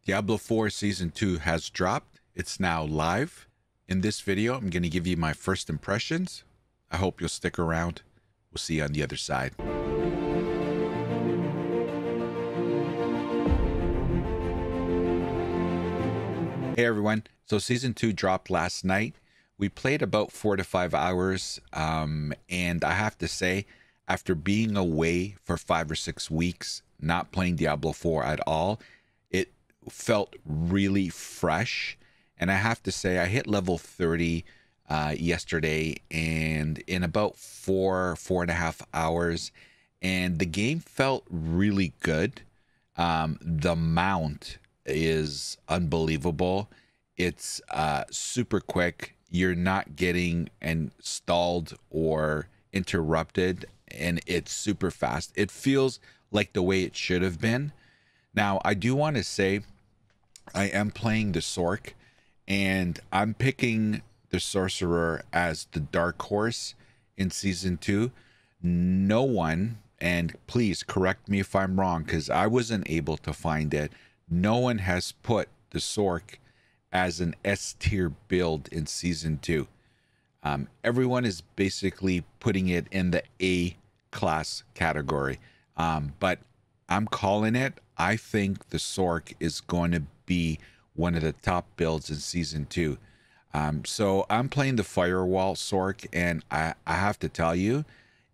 Diablo 4 Season 2 has dropped. It's now live. In this video, I'm going to give you my first impressions. I hope you'll stick around. We'll see you on the other side. Hey everyone. So Season 2 dropped last night. We played about 4 to 5 hours. And I have to say, after being away for 5 or 6 weeks, not playing Diablo 4 at all, it felt really fresh. And I have to say, I hit level 30 yesterday, and in about 4.5 hours, and the game felt really good. The mount is unbelievable. It's super quick. You're not getting stalled or interrupted, and it's super fast. It feels like the way it should have been. Now, I do want to say I am playing the Sorc, and I'm picking the Sorcerer as the dark horse in Season 2. No one, and please correct me if I'm wrong, because I wasn't able to find it, no one has put the Sorc as an S tier build in Season 2. Everyone is basically putting it in the A class category. But I'm calling it. I think the Sorc is going to be one of the top builds in Season 2. So I'm playing the Firewall Sorc, and I have to tell you,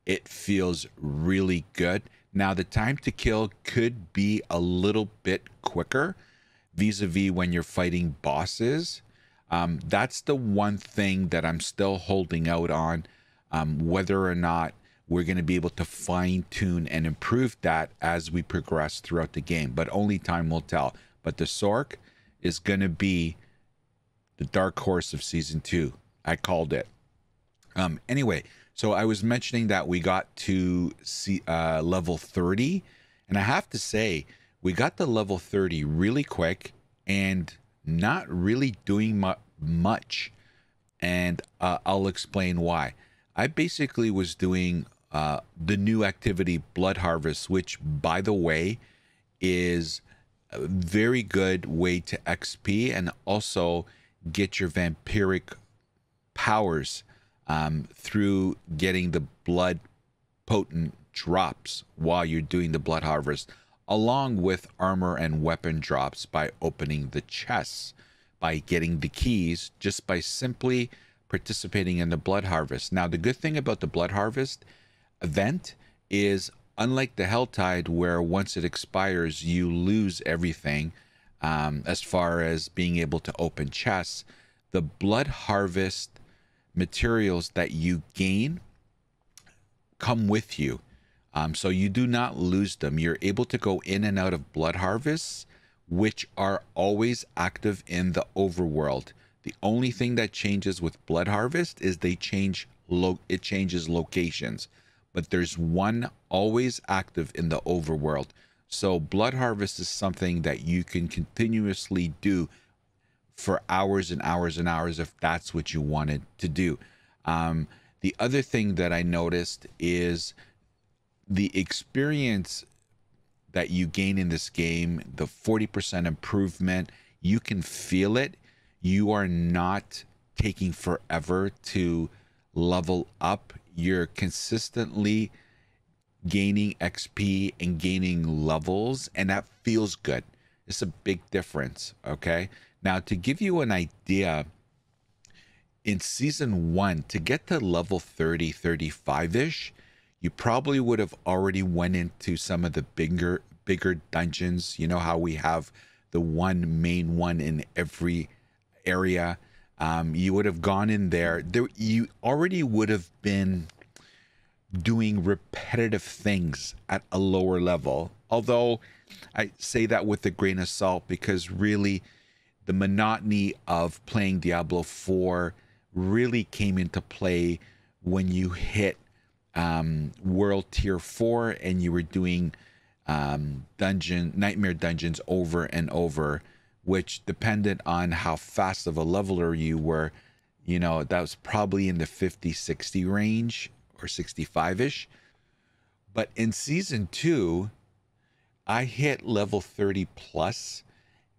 it feels really good. Now, the time to kill could be a little bit quicker vis-a-vis when you're fighting bosses. That's the one thing that I'm still holding out on, whether or not we're going to be able to fine-tune and improve that as we progress throughout the game. But only time will tell. But the Sorc is going to be the dark horse of Season 2. I called it. Anyway, so I was mentioning that we got to level 30. And I have to say, we got to level 30 really quick and not really doing much. And I'll explain why. I basically was doing the new activity Blood Harvest, which, by the way, is a very good way to XP and also get your vampiric powers through getting the blood potent drops while you're doing the Blood Harvest, along with armor and weapon drops by opening the chests, by getting the keys, just by simply participating in the Blood Harvest. Now, the good thing about the Blood Harvest event is, unlike the Helltide, where once it expires, you lose everything as far as being able to open chests, the Blood Harvest materials that you gain come with you. So you do not lose them. You're able to go in and out of Blood Harvests, which are always active in the overworld. The only thing that changes with Blood Harvest is it changes locations, but there's one always active in the overworld. So Blood Harvest is something that you can continuously do for hours and hours and hours if that's what you wanted to do. The other thing that I noticed is the experience that you gain in this game, the 40% improvement, you can feel it. You are not taking forever to level up. You're consistently gaining XP and gaining levels, and that feels good. It's a big difference, okay? Now, to give you an idea, in Season 1, to get to level 30, 35-ish, you probably would have already went into some of the bigger dungeons. You know how we have the one main one in every area. You would have gone in there. You already would have been doing repetitive things at a lower level. Although I say that with a grain of salt, because really the monotony of playing Diablo 4 really came into play when you hit World Tier 4 and you were doing nightmare dungeons over and over, which depended on how fast of a leveler you were. You know, that was probably in the 50-60 range or 65-ish. But in Season 2, I hit level 30 plus,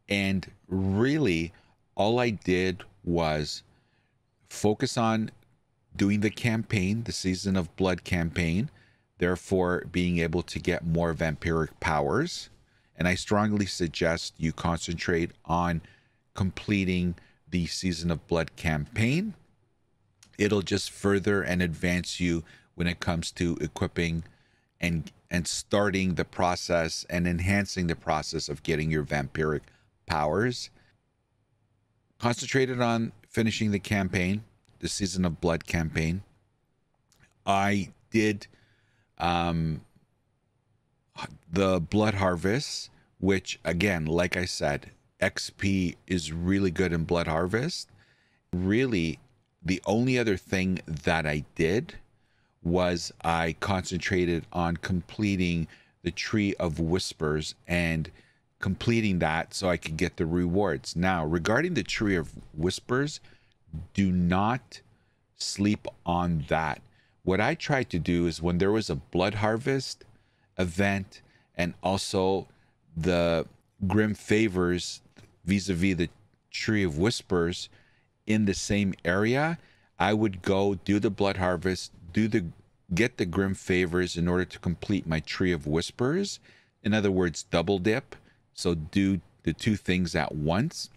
And really, all I did was focus on doing the campaign, the Season of Blood campaign, therefore being able to get more vampiric powers. And I strongly suggest you concentrate on completing the Season of Blood campaign. It'll just further and advance you when it comes to equipping and starting the process and enhancing the process of getting your vampiric powers. Concentrated on finishing the campaign, the Season of Blood campaign. I did the Blood Harvest, which again, like I said, XP is really good in Blood Harvest. Really, the only other thing that I did was I concentrated on completing the Tree of Whispers and completing that so I could get the rewards. Now, regarding the Tree of Whispers, do not sleep on that. What I tried to do is when there was a Blood Harvest event and also the Grim Favors vis-a-vis the Tree of Whispers in the same area, I would go do the Blood Harvest, get the Grim Favors in order to complete my Tree of Whispers. In other words, double dip. So do the two things at once.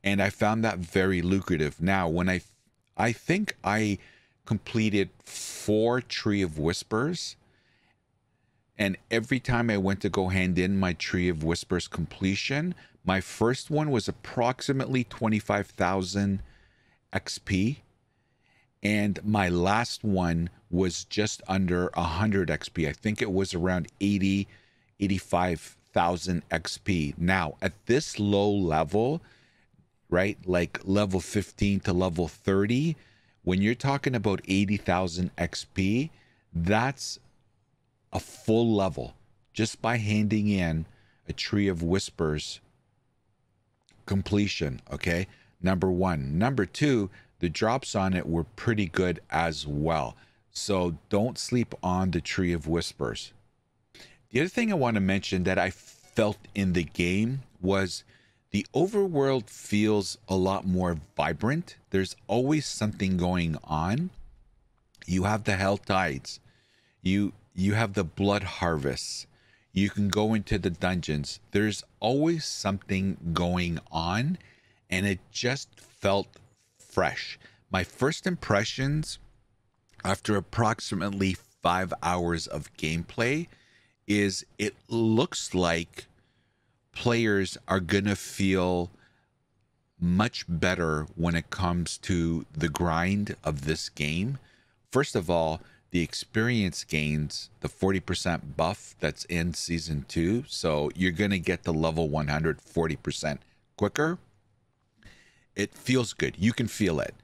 And I found that very lucrative. Now, when I think I completed 4 Tree of Whispers, and every time I went to go hand in my Tree of Whispers completion, my first one was approximately 25,000 XP, and my last one was just under 100 XP. I think it was around 85,000 XP. Now, at this low level, right, like level 15 to level 30, when you're talking about 80,000 XP, that's a full level just by handing in a Tree of Whispers completion. Okay, number one. Number two, the drops on it were pretty good as well, so don't sleep on the Tree of Whispers. The other thing I want to mention that I felt in the game was the overworld feels a lot more vibrant. There's always something going on. You have the Hell Tides, you have the Blood Harvests, you can go into the dungeons. There's always something going on, and it just felt fresh. My first impressions after approximately 5 hours of gameplay is it looks like players are gonna feel much better when it comes to the grind of this game. First of all, the experience gains, the 40% buff that's in season 2, so you're gonna get to level 100 40% quicker. It feels good. You can feel it.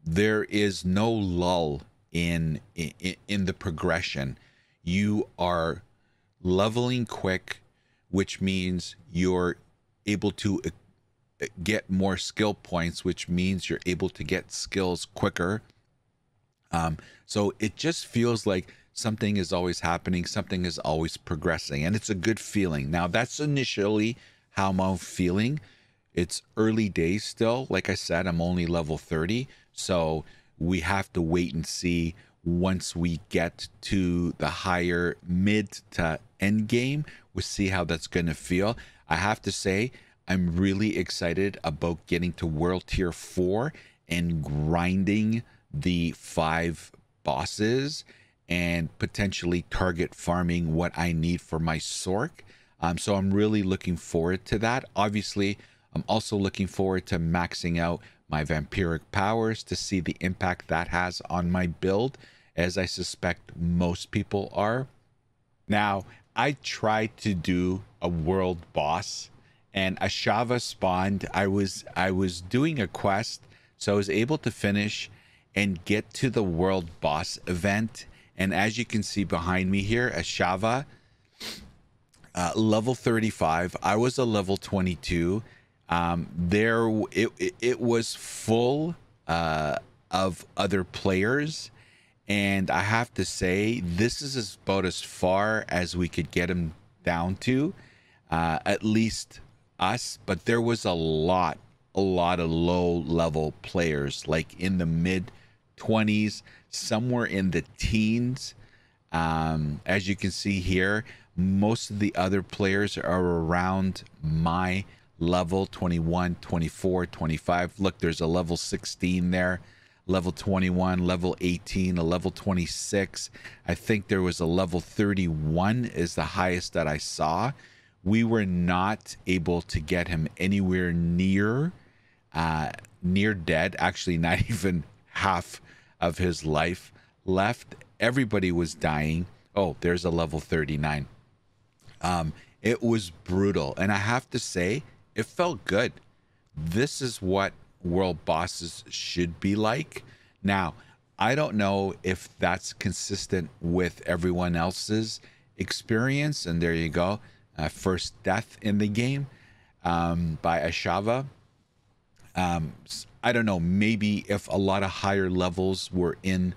There is no lull in the progression. You are leveling quick, which means you're able to get more skill points, which means you're able to get skills quicker. So it just feels like something is always happening, something is always progressing, and it's a good feeling. Now, that's initially how I'm feeling. It's early days still. Like I said, I'm only level 30, so we have to wait and see once we get to the higher mid to end game. We'll see how that's going to feel. I have to say, I'm really excited about getting to World Tier 4 and grinding the 5 bosses and potentially target farming what I need for my Sork. So I'm really looking forward to that. Obviously, I'm also looking forward to maxing out my vampiric powers to see the impact that has on my build, as I suspect most people are. Now, I tried to do a world boss and a Shava spawned. I was doing a quest, so I was able to finish and get to the world boss event. And as you can see behind me here, a Shava, level 35. I was a level 22. It was full of other players, and I have to say this is about as far as we could get him down to, at least us, but there was a lot of low level players, like in the mid 20s, somewhere in the teens. As you can see here, most of the other players are around my level, 21, 24, 25. Look, there's a level 16 there, level 21, level 18, a level 26. I think there was a level 31 is the highest that I saw. We were not able to get him anywhere near near dead. Actually, not even half of his life left. Everybody was dying. Oh, there's a level 39. It was brutal, and I have to say, it felt good. This is what world bosses should be like. Now, I don't know if that's consistent with everyone else's experience, and there you go. First death in the game by Ashava. I don't know, maybe if a lot of higher levels were in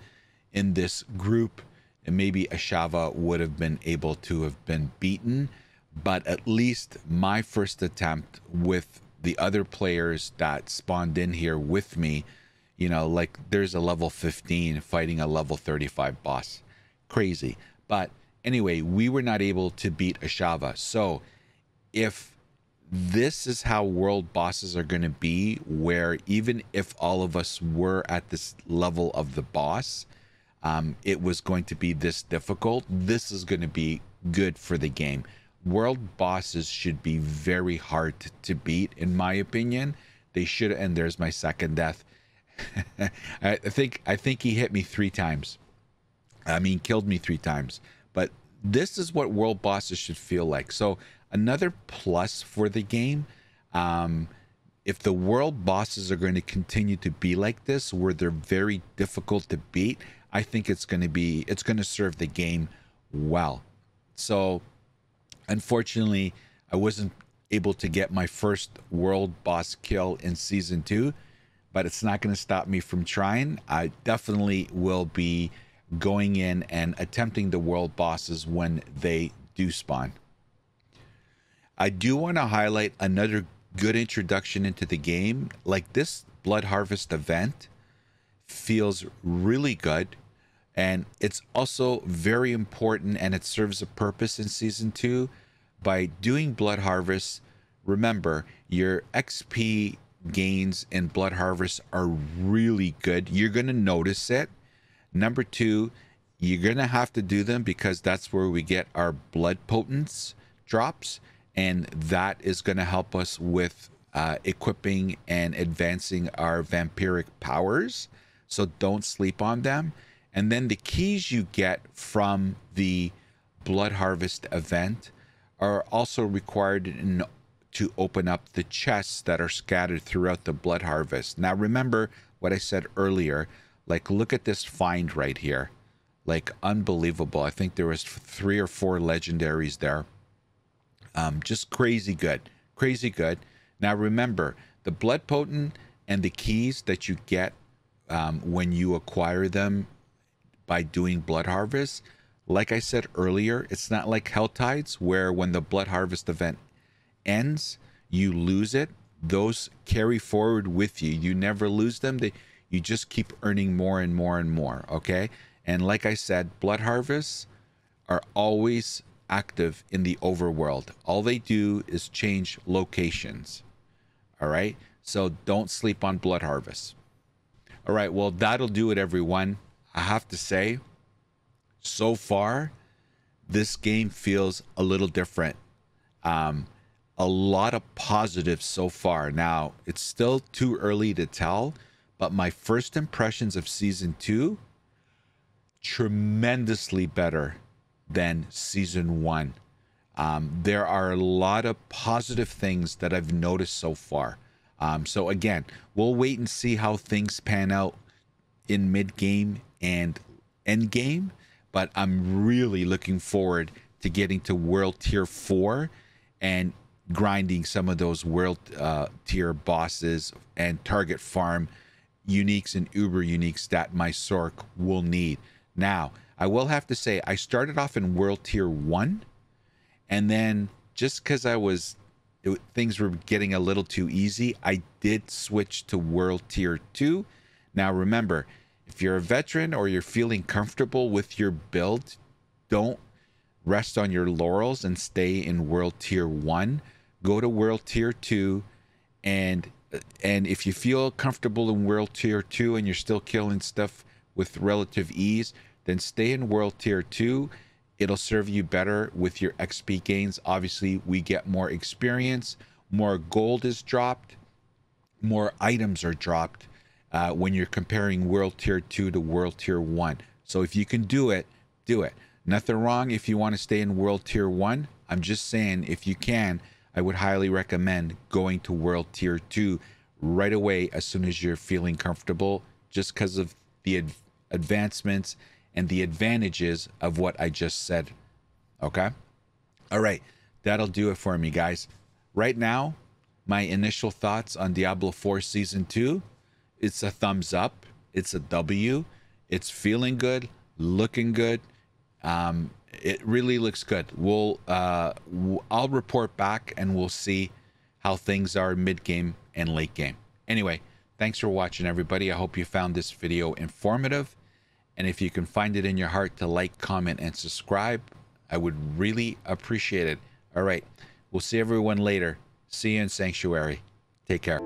this group, and maybe Ashava would have been able to have been beaten. But at least my first attempt with the other players that spawned in here with me, you know, like there's a level 15 fighting a level 35 boss. Crazy. But anyway, we were not able to beat Ashava. So if this is how world bosses are going to be, where even if all of us were at this level of the boss, it was going to be this difficult, this is going to be good for the game. World bosses should be very hard to beat, in my opinion. They should. And there's my second death. I think he hit me 3 times. I mean, killed me 3 times. But this is what world bosses should feel like. So another plus for the game, if the world bosses are going to continue to be like this, where they're very difficult to beat, I think it's going to serve the game well. So unfortunately, I wasn't able to get my first world boss kill in season 2, but it's not going to stop me from trying. I definitely will be going in and attempting the world bosses when they do spawn. I do want to highlight another good introduction into the game. Like, this Blood Harvest event feels really good, and it's also very important, and it serves a purpose in season 2. By doing Blood Harvest, remember, your XP gains in Blood Harvest are really good. You're going to notice it. Number 2, you're going to have to do them because that's where we get our blood potence drops, and that is going to help us with equipping and advancing our vampiric powers. So don't sleep on them. And then the keys you get from the Blood Harvest event are also required to open up the chests that are scattered throughout the Blood Harvest. Now, remember what I said earlier. Like, look at this find right here. Like, unbelievable. I think there was 3 or 4 legendaries there. Just crazy good. Crazy good. Now, remember, the blood potent and the keys that you get when you acquire them by doing Blood Harvest, like I said earlier, it's not like Hell Tides, where when the Blood Harvest event ends, you lose it. Those carry forward with you. You never lose them. You just keep earning more and more and more, okay? And like I said, Blood Harvests are always active in the overworld. All they do is change locations, all right? So don't sleep on Blood Harvest. All right, well, that'll do it, everyone. I have to say, so far, this game feels a little different. A lot of positives so far. Now, it's still too early to tell, but my first impressions of season 2, tremendously better than season 1. There are a lot of positive things that I've noticed so far. So again, we'll wait and see how things pan out in mid-game and end-game, but I'm really looking forward to getting to World Tier 4 and grinding some of those World Tier bosses and target farm uniques and uber uniques that my Sork will need. Now, I will have to say, I started off in World Tier 1, and then just because I was things were getting a little too easy, I did switch to World Tier 2. Now remember, if you're a veteran or you're feeling comfortable with your build, don't rest on your laurels and stay in World Tier 1. Go to World Tier 2, and if you feel comfortable in World Tier 2 and you're still killing stuff with relative ease, then stay in World Tier 2. It'll serve you better with your XP gains. Obviously, we get more experience, more gold is dropped, more items are dropped when you're comparing World Tier 2 to World Tier 1. So if you can do it, do it. Nothing wrong if you want to stay in World Tier 1. I'm just saying, if you can, I would highly recommend going to World Tier 2 right away as soon as you're feeling comfortable, just because of the advancements and the advantages of what I just said. Okay? All right. That'll do it for me, guys. Right now, my initial thoughts on Diablo 4 Season 2, it's a thumbs up. It's a W. It's feeling good, looking good. It really looks good. I'll report back and we'll see how things are mid-game and late game. Anyway, thanks for watching, everybody. I hope you found this video informative. And if you can find it in your heart to like, comment, and subscribe, I would really appreciate it. All right. We'll see everyone later. See you in Sanctuary. Take care.